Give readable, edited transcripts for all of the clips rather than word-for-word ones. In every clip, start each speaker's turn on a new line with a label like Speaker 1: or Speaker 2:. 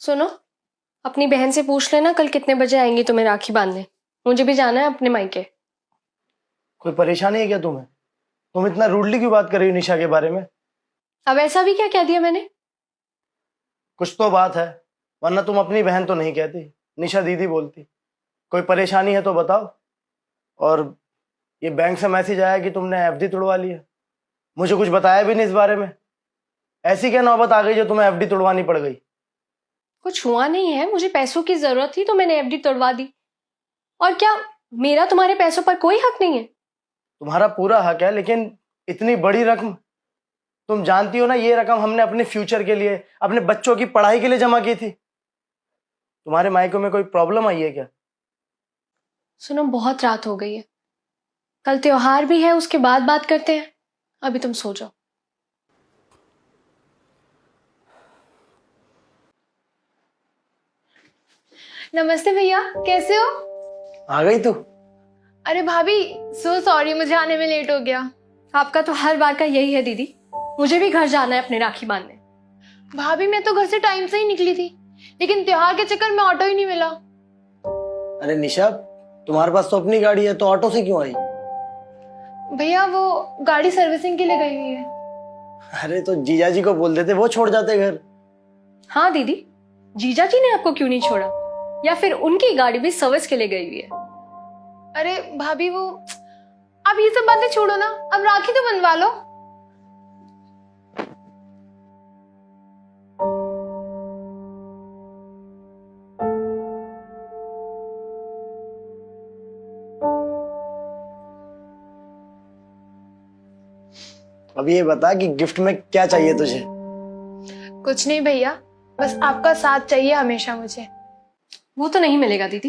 Speaker 1: सुनो, अपनी बहन से पूछ लेना कल कितने बजे आएंगी तुम्हें राखी बांधने। मुझे भी जाना है अपने मायके।
Speaker 2: कोई परेशानी है क्या तुम्हें? तुम इतना रूडली क्यों बात कर रही हो निशा के बारे में?
Speaker 1: अब ऐसा भी क्या कह दिया मैंने?
Speaker 2: कुछ तो बात है, वरना तुम अपनी बहन तो नहीं कहती, निशा दीदी बोलती। कोई परेशानी है तो बताओ। और ये बैंक से मैसेज आया कि तुमने एफडी तुड़वा ली है, मुझे कुछ बताया भी नहीं इस बारे में। ऐसी क्या नौबत आ गई जो तुम्हें एफडी तुड़वानी पड़ गई?
Speaker 1: कुछ हुआ नहीं है, मुझे पैसों की जरूरत थी तो मैंने एफडी तोड़वा दी। और क्या मेरा तुम्हारे पैसों पर कोई हक नहीं है?
Speaker 2: तुम्हारा पूरा हक है, लेकिन इतनी बड़ी रकम, तुम जानती हो ना ये रकम हमने अपने फ्यूचर के लिए, अपने बच्चों की पढ़ाई के लिए जमा की थी। तुम्हारे मायके में कोई प्रॉब्लम आई है क्या?
Speaker 1: सुनो, बहुत रात हो गई है, कल त्योहार भी है, उसके बाद बात करते हैं। अभी तुम सो जाओ। नमस्ते भैया, कैसे हो?
Speaker 2: आ गई तू?
Speaker 3: अरे भाभी, सो सॉरी, मुझे आने में लेट हो गया।
Speaker 1: आपका तो हर बार का यही है दीदी, मुझे भी घर जाना है अपने राखी बांधने।
Speaker 3: भाभी, मैं तो घर से टाइम से ही निकली थी, लेकिन त्योहार के चक्कर में ऑटो ही नहीं मिला।
Speaker 2: अरे निशा, तुम्हारे पास तो अपनी गाड़ी है, तो ऑटो से क्यों आई?
Speaker 3: भैया, वो गाड़ी सर्विसिंग के लिए गई हुई है।
Speaker 2: अरे तो जीजा जी को बोल देते, वो छोड़ जाते घर।
Speaker 1: हाँ दीदी, जीजा जी ने आपको क्यों नहीं छोड़ा? या फिर उनकी गाड़ी भी सर्विस के लिए गई हुई है?
Speaker 3: अरे भाभी, वो अब ये सब बातें छोड़ो ना, अब राखी तो बनवा लो।
Speaker 2: अब ये बता कि गिफ्ट में क्या चाहिए तुझे?
Speaker 3: कुछ नहीं भैया, बस आपका साथ चाहिए हमेशा मुझे।
Speaker 1: वो तो नहीं मिलेगा दीदी।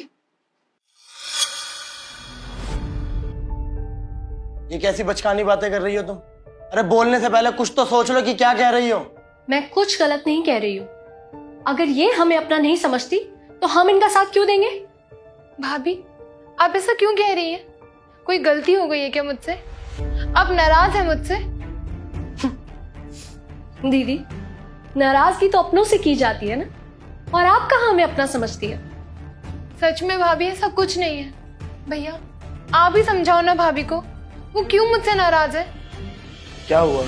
Speaker 2: ये कैसी बचकानी बातें कर रही हो तुम? अरे बोलने से पहले कुछ तो सोच लो कि क्या कह रही हो।
Speaker 1: मैं कुछ गलत नहीं कह रही हूँ। अगर ये हमें अपना नहीं समझती तो हम इनका साथ क्यों देंगे?
Speaker 3: भाभी, आप ऐसा क्यों कह रही हैं? कोई गलती हो गई है क्या मुझसे? आप नाराज हैं मुझसे?
Speaker 1: दीदी, नाराजगी तो अपनों से की जाती है ना, और आप कहाँ हमें अपना समझती है?
Speaker 3: सच में भाभी, ऐसा कुछ नहीं है। भैया, आप ही समझाओ ना भाभी को, वो क्यों मुझसे नाराज है?
Speaker 2: क्या हुआ?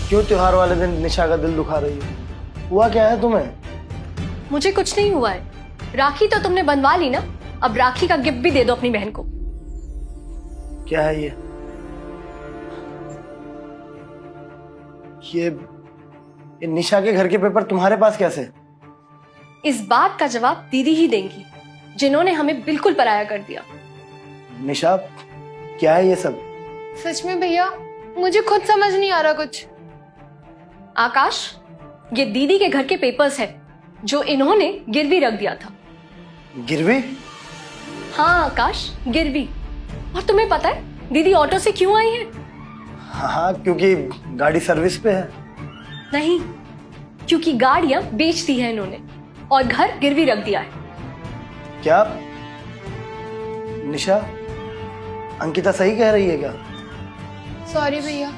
Speaker 2: क्यों त्योहार वाले दिन निशा का दिल दुखा रही है? हुआ क्या है तुम्हें?
Speaker 1: मुझे कुछ नहीं हुआ है। राखी तो तुमने बनवा ली ना, अब राखी का गिफ्ट भी दे दो अपनी बहन को।
Speaker 2: क्या है ये निशा के घर के पेपर तुम्हारे पास कैसे?
Speaker 1: इस बात का जवाब दीदी ही देंगी, जिन्होंने हमें बिल्कुल पराया कर दिया।
Speaker 2: निशा, क्या है ये सब?
Speaker 3: सच में भैया, मुझे खुद समझ नहीं आ रहा कुछ।
Speaker 1: आकाश, ये दीदी के घर के पेपर्स हैं जो इन्होंने गिरवी रख दिया था।
Speaker 2: गिरवी?
Speaker 1: हाँ आकाश, गिरवी। और तुम्हें पता है दीदी ऑटो से क्यों आई है?
Speaker 2: हाँ, क्योंकि गाड़ी सर्विस पे है।
Speaker 1: नहीं, क्योंकि गाड़ियां बेच दी है इन्होंने और घर गिरवी रख दिया है।
Speaker 2: क्या निशा, अंकिता सही कह रही है क्या?
Speaker 3: सॉरी भैया,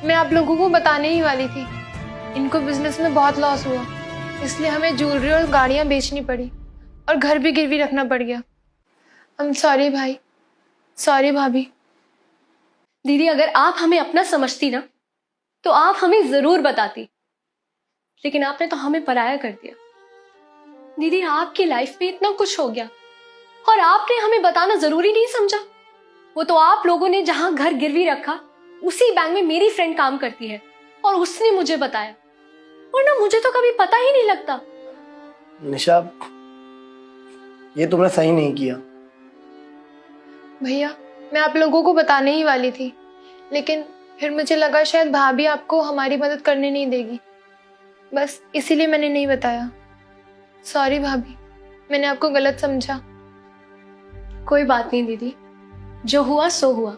Speaker 3: मैं आप लोगों को बताने ही वाली थी। इनको बिजनेस में बहुत लॉस हुआ, इसलिए हमें ज्वेलरी और गाड़ियां बेचनी पड़ी और घर भी गिरवी रखना पड़ गया। I'm सॉरी भाई, सॉरी भाभी।
Speaker 1: दीदी, अगर आप हमें अपना समझती ना तो आप हमें जरूर बताती, लेकिन आपने तो हमें पराया कर दिया। दीदी, आपकी लाइफ में इतना कुछ हो गया और आपने हमें बताना जरूरी नहीं समझा। वो तो आप लोगों ने जहां घर गिरवी रखा उसी बैंक में मेरी फ्रेंड काम करती है और उसने मुझे बताया, वरना मुझे तो कभी पता ही नहीं लगता।
Speaker 2: निशा, ये तुमने सही नहीं किया।
Speaker 3: भैया, मैं आप लोगों को बताने ही वाली थी, लेकिन फिर मुझे लगा शायद भाभी आपको हमारी मदद करने नहीं देगी, बस इसीलिए मैंने नहीं बताया। सॉरी भाभी, मैंने आपको गलत समझा।
Speaker 1: कोई बात नहीं दीदी, जो हुआ सो हुआ।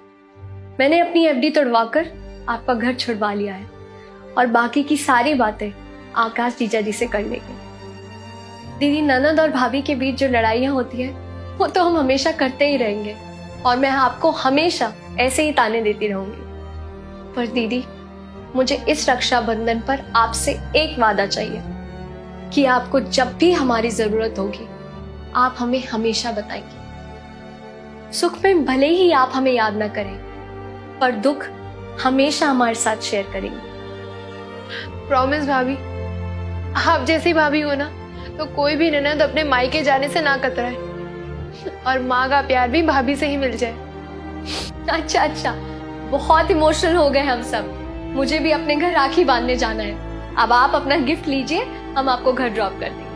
Speaker 1: मैंने अपनी एफडी तोड़वाकर आपका घर छुड़वा लिया है और बाकी की सारी बातें आकाश जीजा जी से कर लेंगे। दीदी, ननद और भाभी के बीच जो लड़ाइयाँ होती है वो तो हम हमेशा करते ही रहेंगे और मैं आपको हमेशा ऐसे ही ताने देती रहूंगी। पर दीदी, मुझे इस रक्षाबंधन पर आपसे एक वादा चाहिए। कि आपको जब भी हमारी जरूरत होगी आप हमें हमेशा बताएंगे। सुख में भले ही आप हमें याद ना करें, पर दुख हमेशा हमारे साथ शेयर करेंगे।
Speaker 3: प्रॉमिस भाभी, आप जैसी भाभी हो ना तो कोई भी ननद अपने मायके जाने से ना कतराए, और माँ का प्यार भी भाभी से ही मिल जाए।
Speaker 1: अच्छा अच्छा, बहुत इमोशनल हो गए हम सब। मुझे भी अपने घर राखी बांधने जाना है। अब आप अपना गिफ्ट लीजिए, हम आपको घर ड्रॉप कर देंगे।